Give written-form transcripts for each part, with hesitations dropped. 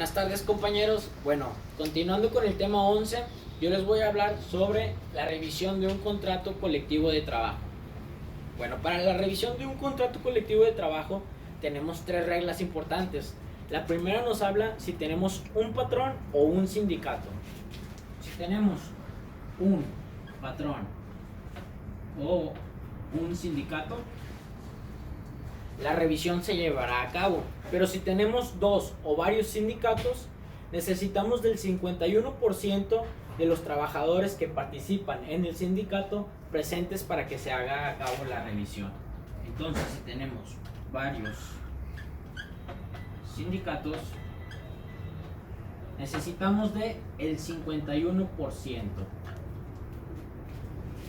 Buenas tardes, compañeros. Bueno, continuando con el tema 11, yo les voy a hablar sobre la revisión de un contrato colectivo de trabajo. Bueno, para la revisión de un contrato colectivo de trabajo tenemos tres reglas importantes. La primera nos habla si tenemos un patrón o un sindicato. Si tenemos un patrón o un sindicato, la revisión se llevará a cabo. Pero si tenemos dos o varios sindicatos, necesitamos del 51% de los trabajadores que participan en el sindicato presentes para que se haga a cabo la revisión. Entonces, si tenemos varios sindicatos, necesitamos de el 51%.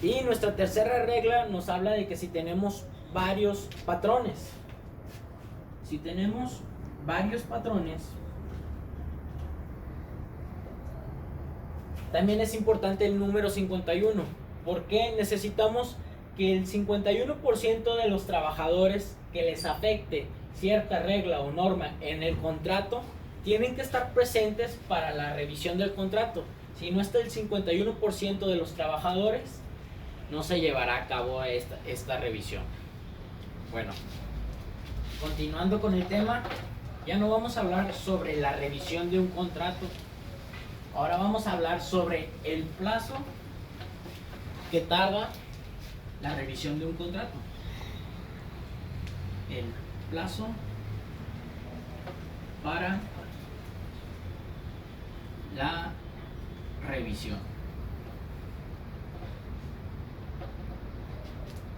Y nuestra tercera regla nos habla de que si tenemos varios patrones, si tenemos varios patrones, también es importante el número 51, porque necesitamos que el 51% de los trabajadores que les afecte cierta regla o norma en el contrato tienen que estar presentes para la revisión del contrato. Si no está el 51% de los trabajadores, no se llevará a cabo esta revisión. Bueno, continuando con el tema, ya no vamos a hablar sobre la revisión de un contrato. Ahora vamos a hablar sobre el plazo que tarda la revisión de un contrato. El plazo para la revisión.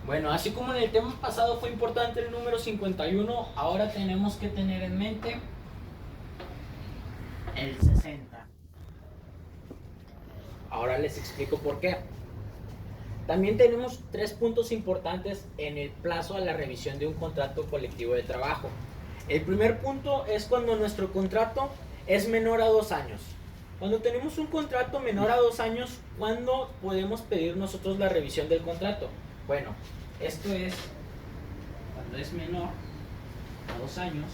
Bueno, así como en el tema pasado fue importante el número 51, ahora tenemos que tener en mente el 60. Ahora les explico por qué. También tenemos tres puntos importantes en el plazo a la revisión de un contrato colectivo de trabajo. El primer punto es cuando nuestro contrato es menor a 2 años. Cuando tenemos un contrato menor a 2 años, ¿cuándo podemos pedir nosotros la revisión del contrato? Bueno, esto es cuando es menor a 2 años.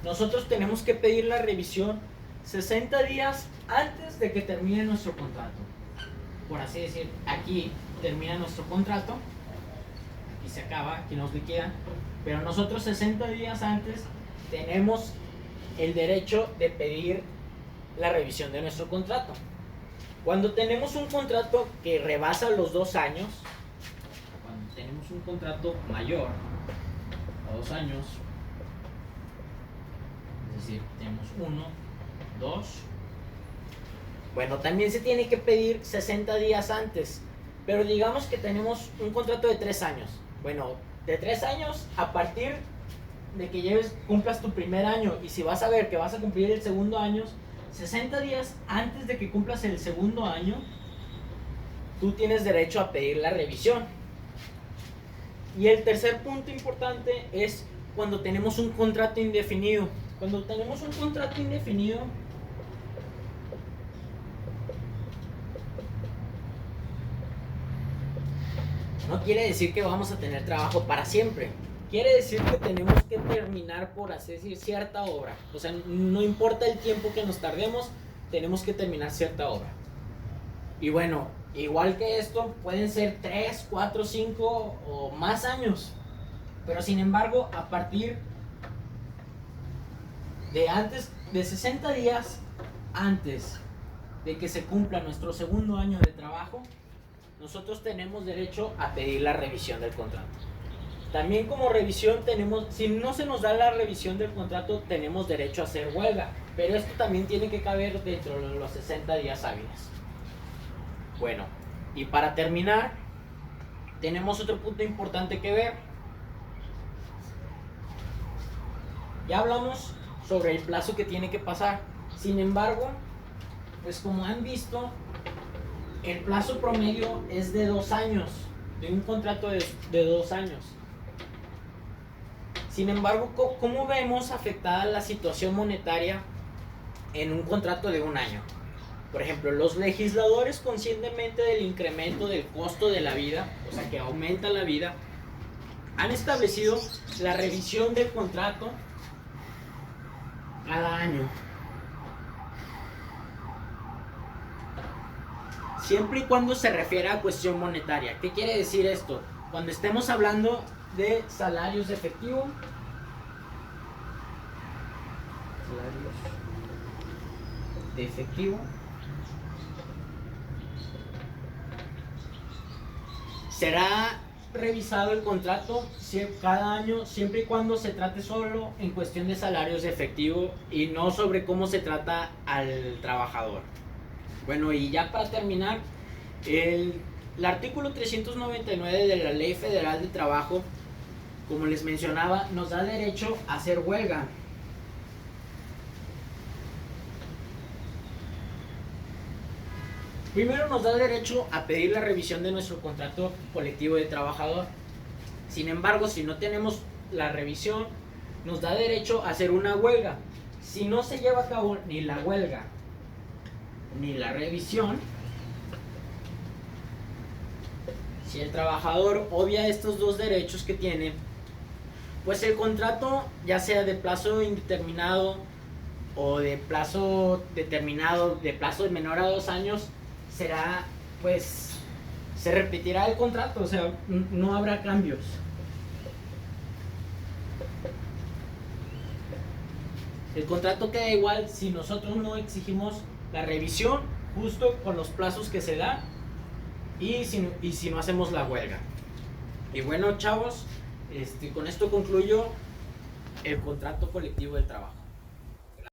Nosotros tenemos que pedir la revisión 60 días antes de que termine nuestro contrato. Por así decir, aquí termina nuestro contrato, aquí se acaba, aquí nos liquidan, pero nosotros 60 días antes tenemos el derecho de pedir la revisión de nuestro contrato. Cuando tenemos un contrato que rebasa los 2 años, cuando tenemos un contrato mayor a 2 años, es decir, tenemos 1, 2, bueno, también se tiene que pedir 60 días antes, pero digamos que tenemos un contrato de 3 años. Bueno, de 3 años a partir de que cumplas tu primer año, y si vas a ver que vas a cumplir el segundo año, 60 días antes de que cumplas el segundo año, tú tienes derecho a pedir la revisión. Y el tercer punto importante es cuando tenemos un contrato indefinido. Cuando tenemos un contrato indefinido, no quiere decir que vamos a tener trabajo para siempre. Quiere decir que tenemos que terminar por hacer cierta obra. O sea, no importa el tiempo que nos tardemos, tenemos que terminar cierta obra. Y bueno, igual que esto, pueden ser 3, 4, 5 o más años. Pero sin embargo, a partir de 60 días antes de que se cumpla nuestro segundo año de trabajo, nosotros tenemos derecho a pedir la revisión del contrato. También como revisión tenemos, si no se nos da la revisión del contrato, tenemos derecho a hacer huelga, pero esto también tiene que caber dentro de los 60 días hábiles. Bueno, y para terminar, tenemos otro punto importante que ver. Ya hablamos sobre el plazo que tiene que pasar. Sin embargo, pues como han visto, el plazo promedio es de 2 años, de un contrato de 2 años. Sin embargo, ¿cómo vemos afectada la situación monetaria en un contrato de 1 año? Por ejemplo, los legisladores, conscientemente del incremento del costo de la vida, o sea que aumenta la vida, han establecido la revisión del contrato cada año. Siempre y cuando se refiera a cuestión monetaria. ¿Qué quiere decir esto? Cuando estemos hablando de salarios de efectivo, será revisado el contrato cada año, siempre y cuando se trate solo en cuestión de salarios de efectivo y no sobre cómo se trata al trabajador. Bueno, y ya para terminar, el artículo 399 de la Ley Federal de Trabajo, como les mencionaba, nos da derecho a hacer huelga. Primero nos da derecho a pedir la revisión de nuestro contrato colectivo de trabajador. Sin embargo, si no tenemos la revisión, nos da derecho a hacer una huelga. Si no se lleva a cabo ni la huelga ni la revisión, si el trabajador obvia estos dos derechos que tiene, pues el contrato, ya sea de plazo indeterminado o de plazo determinado, de plazo menor a 2 años, será, pues, se repetirá el contrato, o sea, no habrá cambios. El contrato queda igual si nosotros no exigimos la revisión justo con los plazos que se dan y si no hacemos la huelga. Y bueno, chavos, con esto concluyo el contrato colectivo del trabajo.